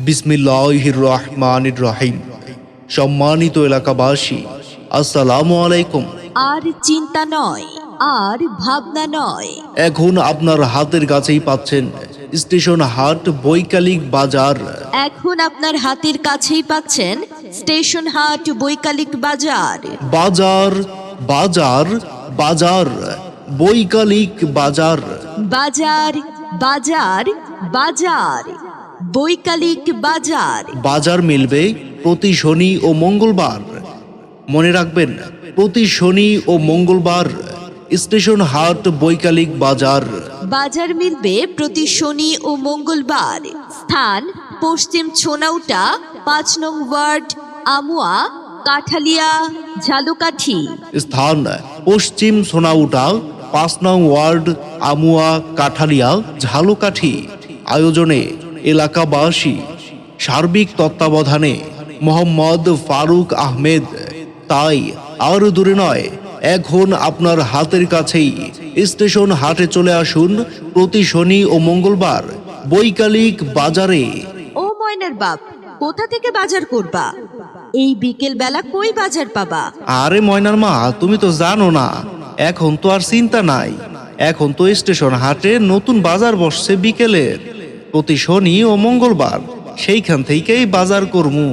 বিসমিল্লাহির রহমানির রহিম। সম্মানিত এলাকাবাসী, আসসালামু আলাইকুম। আর চিন্তা নয়, আর ভাবনা নয়, এখন আপনার হাতের কাছেই পাচ্ছেন স্টেশন হাট বৈকালিক বাজার। এখন আপনার হাতের কাছেই পাচ্ছেন স্টেশন হাট বৈকালিক বাজার। বাজার বাজার বাজার, বৈকালিক বাজার। বাজার বাজার বাজার, বৈকালিক বাজার। বাজার মিলবে প্রতি শনি ও মঙ্গলবার। মনে রাখবেন, প্রতি শনি ও মঙ্গলবার স্টেশন হাট বৈকালিক বাজার। বাজার মিলবে প্রতি শনি ও মঙ্গলবার। স্থান পশ্চিম ছোনাউটা, ৫ নং ওয়ার্ড, আমুয়া, কাঠালিয়া, ঝালকাঠি। স্থান পশ্চিম সোনাউটা, ৫ নং ওয়ার্ড, আমুয়া, কাঠালিয়া, ঝালকাঠি। আয়োজনে এলাকাবাসী, সার্বিক তত্ত্বাবধানে মোহাম্মদ ফারুক আহমেদ। তাই আর দূরে নয়, এখন আপনার হাতের কাছেই স্টেশন হাটে চলে আসুন প্রতি শনি ও মঙ্গলবার বৈকালিক বাজারে। ও ময়নার বাপ, কোথা থেকে বাজার করবা? এই বিকেল বেলা কই বাজার পাবা? আরে ময়নার মা, তুমি তো জানো না, এখন তো আর চিন্তা নাই। এখন তো স্টেশন হাটে নতুন বাজার বসছে বিকেলের, প্রতি শনি ও মঙ্গলবার। সেইখান থেকেই বাজার করমু।